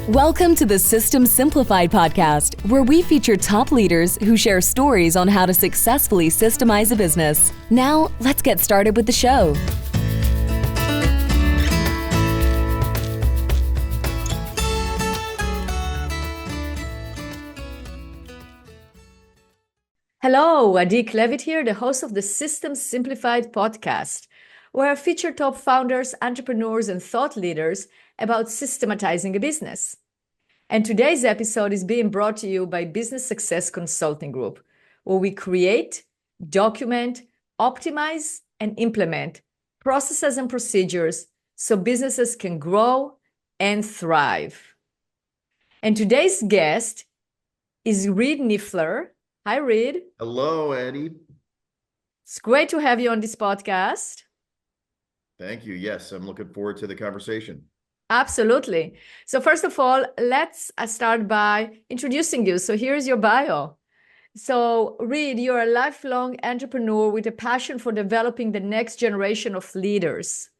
Welcome to the System Simplified podcast, where we feature top leaders who share stories on how to successfully systemize a business. Now, let's get started with the show. Hello, Adi Klevit here, the host of the System Simplified podcast, where I feature top founders, entrepreneurs, and thought leaders about systematizing a business. And today's episode is being brought to you by Business Success Consulting Group, where we create, document, optimize, and implement processes and procedures so businesses can grow and thrive. And today's guest is Reed Nyffeler. Hi, Reed. Hello, Eddie. It's great to have you on this podcast. Thank you. Yes, I'm looking forward to the conversation. Absolutely. So first of all, let's start by introducing you. So here's your bio. So Reed, you're a lifelong entrepreneur with a passion for developing the next generation of leaders,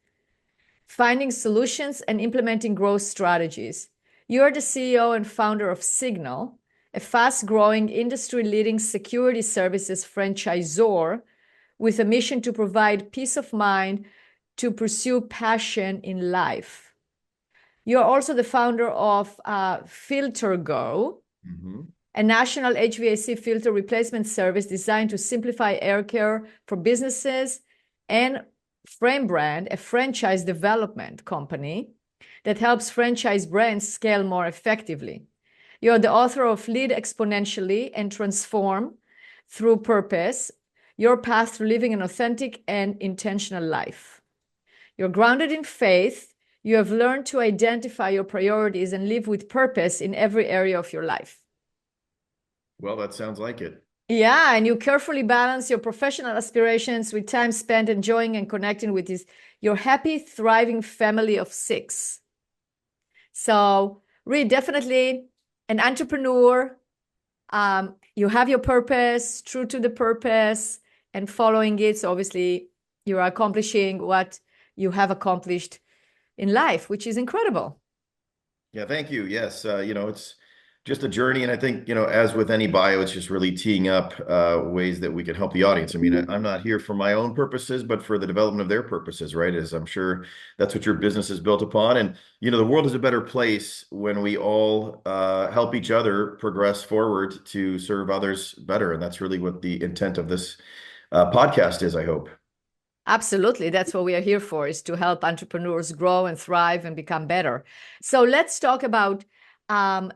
finding solutions and implementing growth strategies. You're the CEO and founder of Signal, a fast-growing, industry-leading security services franchisor with a mission to provide peace of mind to pursue passion in life. You're also the founder of FilterGo, a national HVAC filter replacement service designed to simplify air care for businesses, and Frame Brand, a franchise development company that helps franchise brands scale more effectively. You're the author of Lead Exponentially and Transform Through Purpose, Your Path to Living an Authentic and Intentional Life. You're grounded in faith. You have learned to identify your priorities and live with purpose in every area of your life. Well, that sounds like it. Yeah, and you carefully balance your professional aspirations with time spent enjoying and connecting with your happy, thriving family of 6. So, Reed, definitely an entrepreneur. You have your purpose, true to the purpose, and following it. So obviously, you're accomplishing what you have accomplished in life, which is incredible. Yeah, thank you. Yes, it's just a journey. And I think, as with any bio, it's just really teeing up ways that we can help the audience. I mean, I'm not here for my own purposes, but for the development of their purposes, right? As I'm sure that's what your business is built upon. And, the world is a better place when we all help each other progress forward to serve others better. And that's really what the intent of this podcast is, I hope. Absolutely. That's what we are here for, is to help entrepreneurs grow and thrive and become better. So let's talk about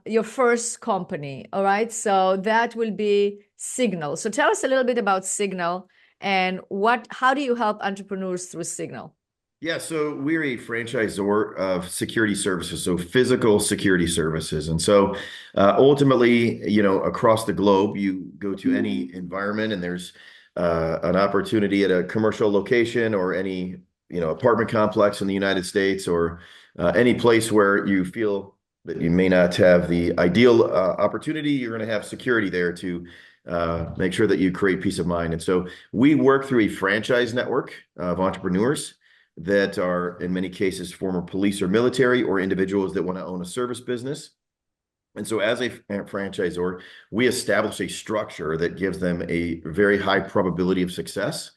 your first company. All right. So that will be Signal. So tell us a little bit about Signal and how do you help entrepreneurs through Signal? Yeah, so we're a franchisor of security services, so physical security services. And so ultimately, across the globe, you go to any environment and there's an opportunity at a commercial location or any, apartment complex in the United States, or any place where you feel that you may not have the ideal opportunity, you're going to have security there to make sure that you create peace of mind. And so we work through a franchise network of entrepreneurs that are, in many cases, former police or military, or individuals that want to own a service business. And so as a franchisor, we establish a structure that gives them a very high probability of success.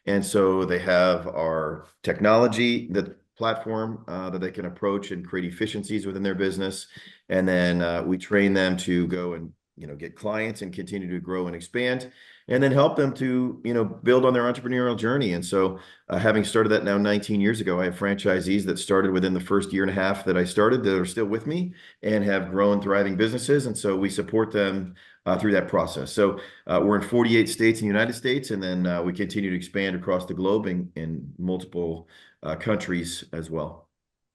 And so they have our technology, the platform that they can approach and create efficiencies within their business. And then we train them to go and, get clients and continue to grow and expand, and then help them to, build on their entrepreneurial journey. And so having started that now 19 years ago, I have franchisees that started within the first year and a half that I started that are still with me and have grown thriving businesses. And so we support them through that process. So we're in 48 states in the United States, and then we continue to expand across the globe in multiple countries as well.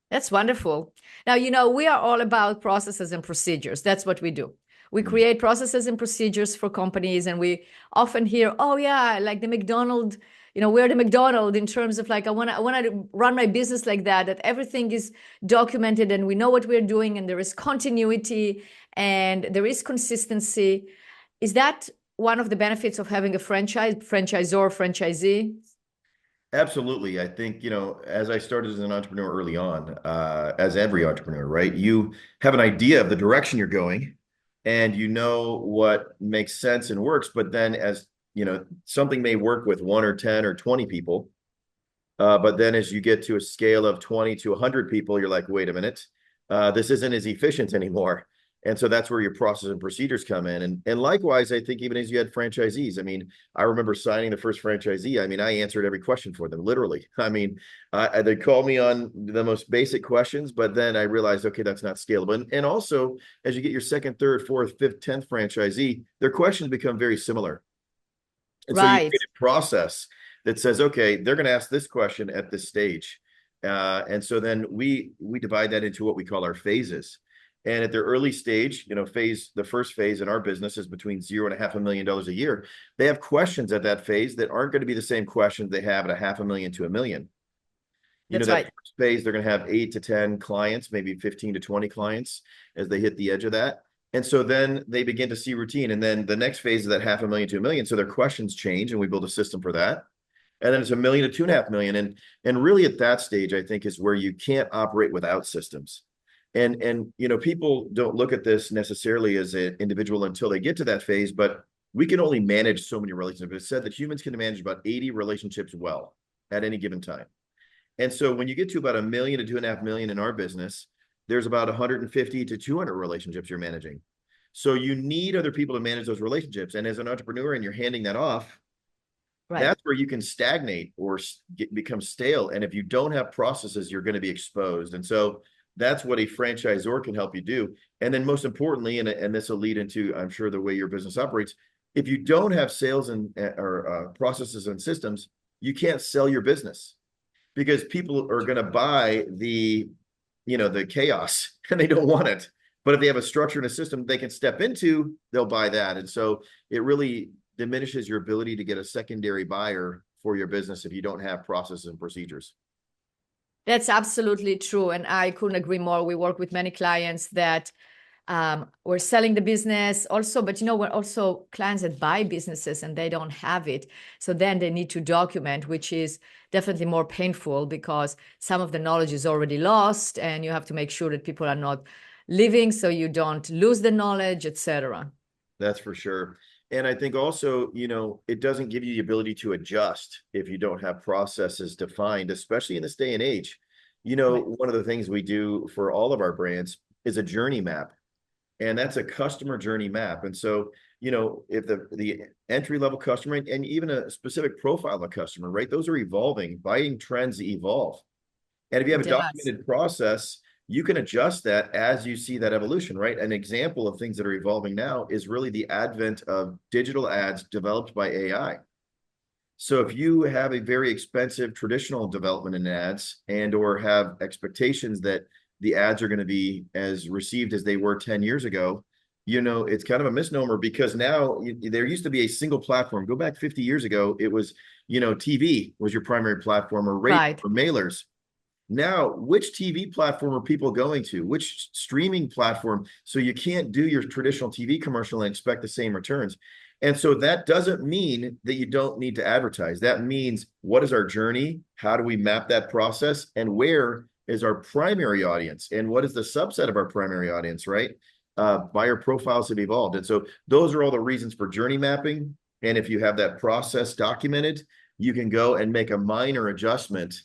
That's wonderful. Now, we are all about processes and procedures. That's what we do. We create processes and procedures for companies, and we often hear, oh yeah, like the McDonald's, we're the McDonald's in terms of like, I want to run my business like that everything is documented and we know what we're doing and there is continuity and there is consistency. Is that one of the benefits of having a franchisor, franchisee? Absolutely. I think, as I started as an entrepreneur early on, as every entrepreneur, right? You have an idea of the direction you're going and you know what makes sense and works. But then something may work with 1 or 10 or 20 people. But then as you get to a scale of 20 to 100 people, you're like, wait a minute, this isn't as efficient anymore. And so that's where your process and procedures come in. And likewise, I think even as you had franchisees, I mean, I remember signing the first franchisee. I mean, I answered every question for them, literally. I mean, they called me on the most basic questions, but then I realized, okay, that's not scalable. And also, as you get your second, third, fourth, fifth, 10th franchisee, their questions become very similar. And so you Right. create a process that says, okay, they're going to ask this question at this stage. And so then we divide that into what we call our phases. And at their early stage, the first phase in our business is between $0.5 million a year. They have questions at that phase that aren't going to be the same questions they have at $500,000 to $1 million. That's That right. first phase, they're going to have 8 to 10 clients, maybe 15 to 20 clients as they hit the edge of that. And so then they begin to see routine. And then the next phase is that $500,000 to $1 million. So their questions change and we build a system for that. And then it's $1 million to $2.5 million. And really at that stage, I think is where you can't operate without systems. And people don't look at this necessarily as an individual until they get to that phase, but we can only manage so many relationships. It's said that humans can manage about 80 relationships well at any given time. And so when you get to about $1 million to $2.5 million in our business, there's about 150 to 200 relationships you're managing. So you need other people to manage those relationships. And as an entrepreneur and you're handing that off, Right. that's where you can stagnate or become stale. And if you don't have processes, you're going to be exposed. And so that's what a franchisor can help you do. And then most importantly, and this will lead into, I'm sure, the way your business operates. If you don't have sales or processes and systems, you can't sell your business because people are going to buy the chaos and they don't want it. But if they have a structure and a system they can step into, they'll buy that. And so it really diminishes your ability to get a secondary buyer for your business if you don't have processes and procedures. That's absolutely true. And I couldn't agree more. We work with many clients that we're selling the business also, but we're also clients that buy businesses and they don't have it. So then they need to document, which is definitely more painful because some of the knowledge is already lost and you have to make sure that people are not living so you don't lose the knowledge, etc. That's for sure. And I think also, it doesn't give you the ability to adjust if you don't have processes defined, especially in this day and age. Right. One of the things we do for all of our brands is a journey map. And that's a customer journey map. And so, if the entry level customer and even a specific profile of a customer, right? Those are evolving. Buying trends evolve. And if you have It a does. documented process, you can adjust that as you see that evolution, right? An example of things that are evolving now is really the advent of digital ads developed by AI. So if you have a very expensive traditional development in ads and or have expectations that the ads are going to be as received as they were 10 years ago, it's kind of a misnomer because now there used to be a single platform. Go back 50 years ago, it was, TV was your primary platform or radio Right. or mailers. Now, which TV platform are people going to? Which streaming platform? So you can't do your traditional TV commercial and expect the same returns. And so that doesn't mean that you don't need to advertise. That means what is our journey? How do we map that process? And where is our primary audience? And what is the subset of our primary audience, right? Buyer profiles have evolved. And so those are all the reasons for journey mapping. And if you have that process documented, you can go and make a minor adjustment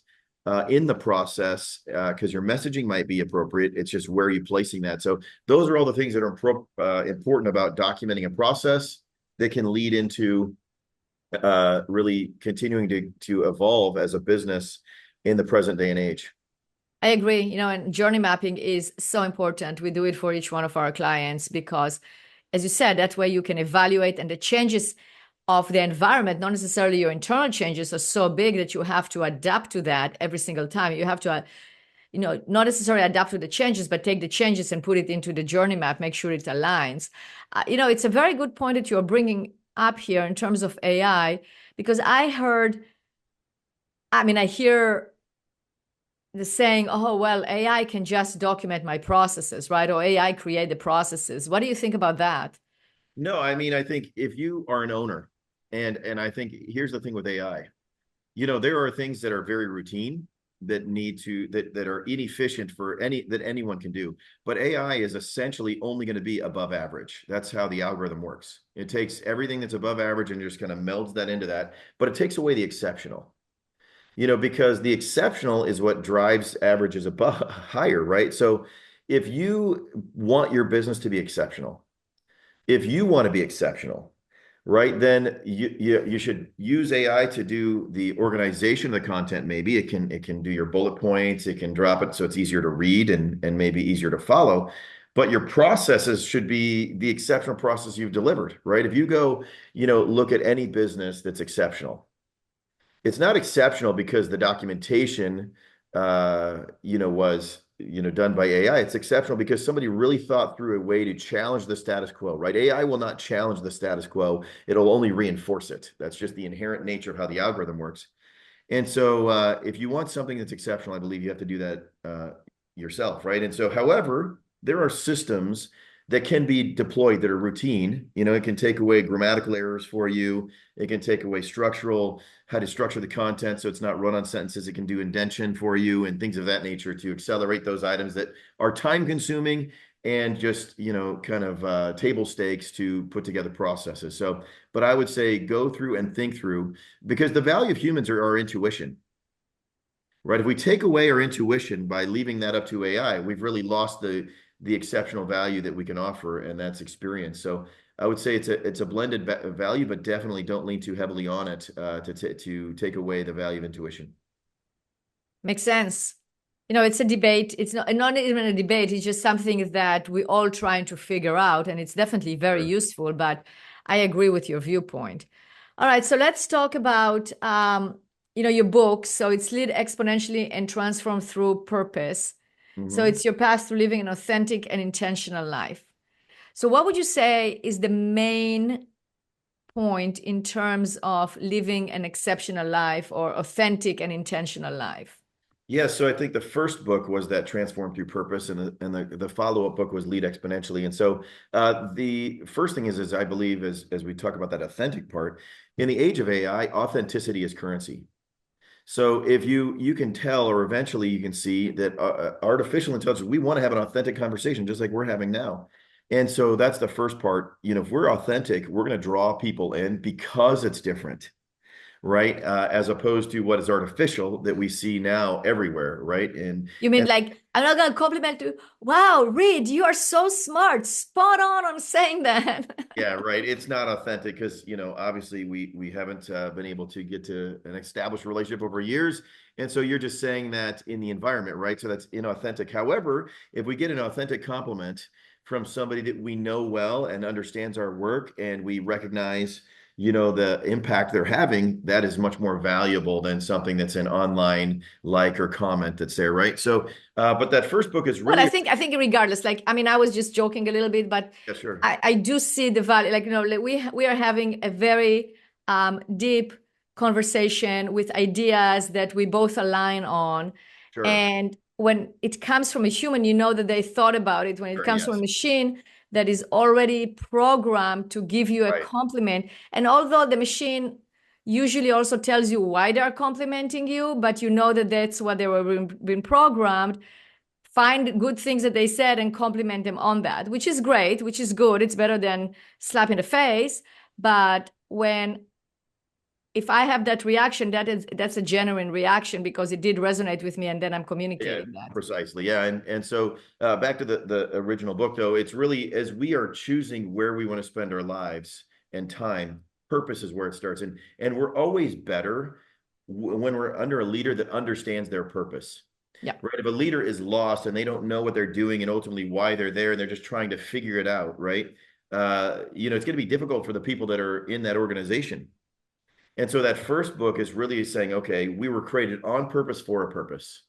in the process because your messaging might be appropriate. It's just where are you placing that. So those are all the things that are important about documenting a process that can lead into really continuing to evolve as a business in the present day and age. I agree, and journey mapping is so important. We do it for each one of our clients because, as you said, that's where you can evaluate and the changes of the environment, not necessarily your internal changes, are so big that you have to adapt to that every single time. You have to, not necessarily adapt to the changes, but take the changes and put it into the journey map, make sure it aligns. It's a very good point that you're bringing up here in terms of AI, because I hear the saying, oh, well, AI can just document my processes, right? Or AI create the processes. What do you think about that? No, I mean, I think if you are an owner, and I think here's the thing with AI. There are things that are very routine that are inefficient for that anyone can do. But AI is essentially only going to be above average. That's how the algorithm works. It takes everything that's above average and just kind of melds that into that, but it takes away the exceptional. Because the exceptional is what drives averages above higher, right? So if you want your business to be exceptional, if you want to be exceptional, right, then you should use AI to do the organization of the content. Maybe it can do your bullet points, it can drop it so it's easier to read and maybe easier to follow. But your processes should be the exceptional process you've delivered, right? If you go, look at any business that's exceptional, it's not exceptional because the documentation, was, done by AI. It's exceptional because somebody really thought through a way to challenge the status quo, right? AI will not challenge the status quo. It'll only reinforce it. That's just the inherent nature of how the algorithm works. And so if you want something that's exceptional, I believe you have to do that yourself, right? And so, however, there are systems that can be deployed that are routine. It can take away grammatical errors for you. It can take away how to structure the content so it's not run on sentences. It can do indentation for you and things of that nature to accelerate those items that are time consuming and just, kind of table stakes to put together processes. So, but I would say go through and think through, because the value of humans are our intuition, right? If we take away our intuition by leaving that up to AI, we've really lost the exceptional value that we can offer, and that's experience. So I would say it's a blended value, but definitely don't lean too heavily on it to take away the value of intuition. Makes sense. It's a debate. It's not even a debate. It's just something that we all trying to figure out, and it's definitely very Sure. useful. But I agree with your viewpoint. All right, so let's talk about your book. So it's Lead Exponentially and Transform Through Purpose. So Mm-hmm. it's your path to living an authentic and intentional life. So what would you say is the main point in terms of living an exceptional life or authentic and intentional life? Yeah, so I think the first book was that Transform Through Purpose, and the follow-up book was Lead Exponentially. And so the first thing is I believe, as we talk about that authentic part, in the age of AI, authenticity is currency. So if you can tell, or eventually you can see that artificial intelligence, we want to have an authentic conversation just like we're having now. And so that's the first part. If we're authentic, we're going to draw people in because it's different, right? As opposed to what is artificial that we see now everywhere, right? You mean And like, I'm not going to compliment you. Wow, Reed, you are so smart. Spot on saying that. Yeah, right. It's not authentic because, obviously we haven't been able to get to an established relationship over years. And so you're just saying that in the environment, right? So that's inauthentic. However, if we get an authentic compliment from somebody that we know well and understands our work, and we recognize, the impact they're having, that is much more valuable than something that's an online like or comment that's there, right? So, but that first book is Well, I really, think I think regardless, like I mean, I was just joking a little bit, but yeah, sure, I do see the value. Like like we are having a very deep conversation with ideas that we both align on, sure, and when it comes from a human, you know that they thought about it. When it sure, comes from a yes, machine that is already programmed to give you a right. compliment, and although the machine usually also tells you why they're complimenting you, but you know that that's what they were being programmed, find good things that they said and compliment them on that, which is great, which is good. It's better than slap in the face. But when if I have that reaction, that's a genuine reaction because it did resonate with me, and then I'm Yeah, communicating that. precisely. Yeah. And so back to the original book, though, it's really as we are choosing where we want to spend our lives and time, purpose is where it starts. And we're always better when we're under a leader that understands their purpose. Yeah. Right. If a leader is lost and they don't know what they're doing and ultimately why they're there, and they're just trying to figure it out, right? It's going to be difficult for the people that are in that organization. And so that first book is really saying, okay, we were created on purpose for a purpose.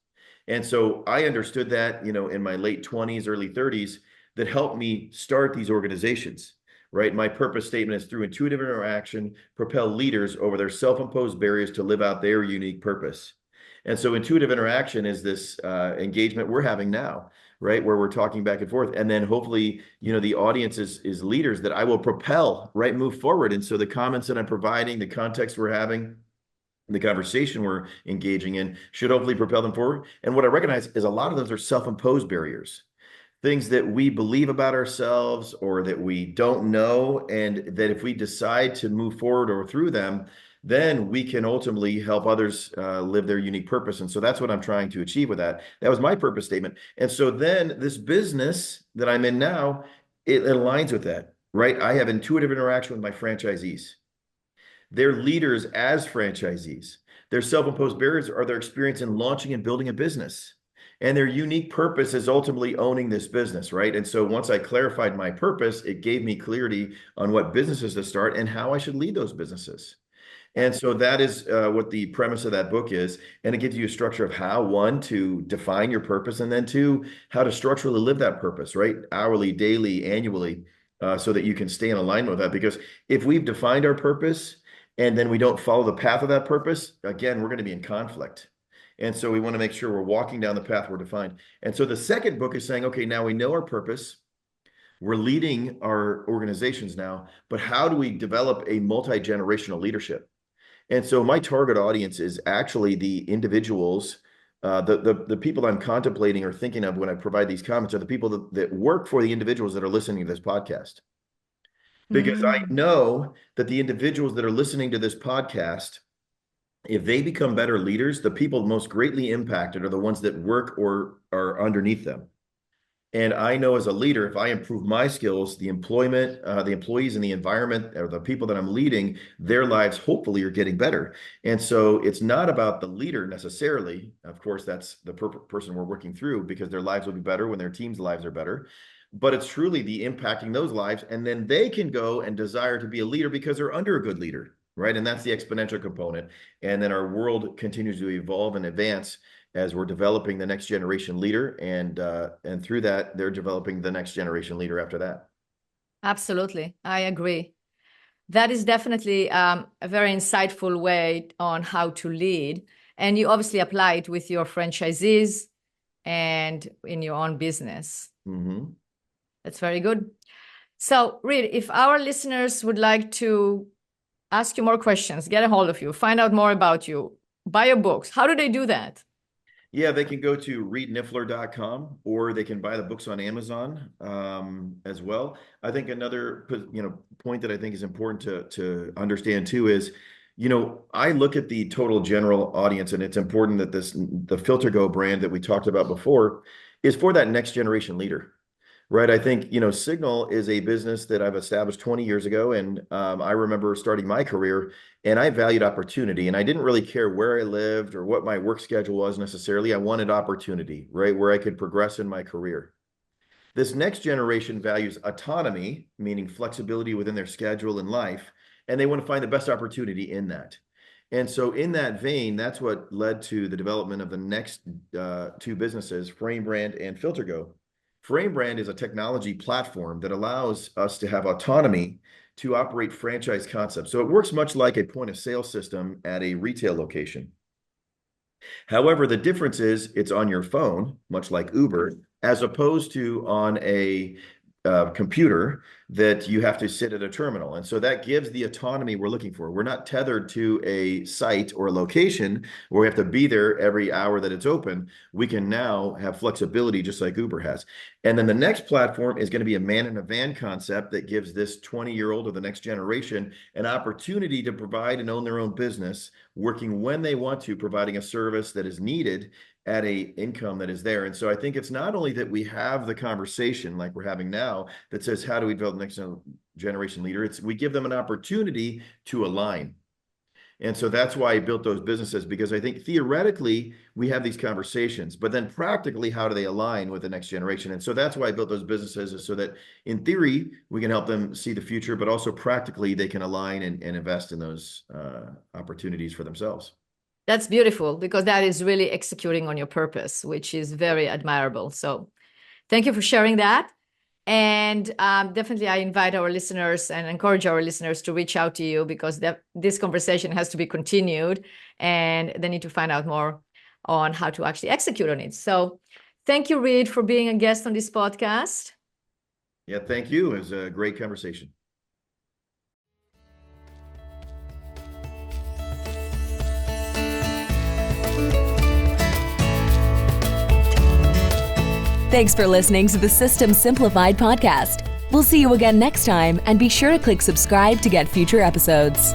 And so I understood that, in my late 20s, early 30s, that helped me start these organizations, right? My purpose statement is through intuitive interaction, propel leaders over their self-imposed barriers to live out their unique purpose. And so intuitive interaction is this engagement we're having now, right? Where we're talking back and forth. And then hopefully, the audience is leaders that I will propel, right, move forward. And so the comments that I'm providing, the context we're having, the conversation we're engaging in should hopefully propel them forward. And what I recognize is a lot of those are self-imposed barriers, things that we believe about ourselves or that we don't know, and that if we decide to move forward or through them, then we can ultimately help others live their unique purpose. And so that's what I'm trying to achieve with that. That was my purpose statement. And so then this business that I'm in now, it aligns with that, right? I have intuitive interaction with my franchisees. They're leaders as franchisees. Their self-imposed barriers are their experience in launching and building a business. And their unique purpose is ultimately owning this business, right? And so once I clarified my purpose, it gave me clarity on what businesses to start and how I should lead those businesses. And so that is what the premise of that book is. And it gives you a structure of how, one, to define your purpose, and then two, how to structurally live that purpose, right? Hourly, daily, annually, so that you can stay in alignment with that. Because if we've defined our purpose and then we don't follow the path of that purpose, again, we're going to be in conflict. And so we want to make sure we're walking down the path we're defined. And so the second book is saying, okay, now we know our purpose. We're leading our organizations now, but how do we develop a multi-generational leadership? And so my target audience is actually the individuals, the people I'm contemplating or thinking of when I provide these comments are the people that work for the individuals that are listening to this podcast. Because I know that the individuals that are listening to this podcast, if they become better leaders, the people most greatly impacted are the ones that work or are underneath them. And I know as a leader, if I improve my skills, the employment, the employees and the environment, or the people that I'm leading, their lives hopefully are getting better. And so it's not about the leader necessarily. Of course, that's the person we're working through, because their lives will be better when their team's lives are better. But it's truly the impacting those lives. And then they can go and desire to be a leader because they're under a good leader, right? And that's the exponential component. And then our world continues to evolve and advance as we're developing the next generation leader, and through that, they're developing the next generation leader after that. Absolutely. I agree. That is definitely a very insightful way on how to lead. And you obviously apply it with your franchisees and in your own business. Mm-hmm. That's very good. So, Reed, if our listeners would like to ask you more questions, get a hold of you, find out more about you, buy your books, how do they do that? Yeah, they can go to readnyffeler.com, or they can buy the books on Amazon as well. I think another point that I think is important to understand too is, I look at the total general audience, and it's important that the FilterGo brand that we talked about before is for that next generation leader. Right. I think, Signal is a business that I've established 20 years ago. And I remember starting my career, and I valued opportunity, and I didn't really care where I lived or what my work schedule was necessarily. I wanted opportunity, right, where I could progress in my career. This next generation values autonomy, meaning flexibility within their schedule and life, and they want to find the best opportunity in that. And so in that vein, that's what led to the development of the next two businesses, Frame Brand and FilterGo. Frame Brand is a technology platform that allows us to have autonomy to operate franchise concepts. So it works much like a point of sale system at a retail location. However, the difference is it's on your phone, much like Uber, as opposed to on a computer that you have to sit at a terminal. And so that gives the autonomy we're looking for. We're not tethered to a site or a location where we have to be there every hour that it's open. We can now have flexibility just like Uber has. And then the next platform is going to be a man in a van concept that gives this 20-year-old or the next generation an opportunity to provide and own their own business, working when they want to, providing a service that is needed at a income that is there. And so I think it's not only that we have the conversation like we're having now that says, how do we develop the next generation leader? It's we give them an opportunity to align. And so that's why I built those businesses, because I think theoretically we have these conversations, but then practically, how do they align with the next generation? And so that's why I built those businesses, is so that in theory, we can help them see the future, but also practically they can align and invest in those opportunities for themselves. That's beautiful, because that is really executing on your purpose, which is very admirable. So thank you for sharing that. And definitely I invite our listeners and encourage our listeners to reach out to you, because this conversation has to be continued, and they need to find out more on how to actually execute on it. So thank you, Reed, for being a guest on this podcast. Yeah, thank you. It was a great conversation. Thanks for listening to the System Simplified podcast. We'll see you again next time, and be sure to click subscribe to get future episodes.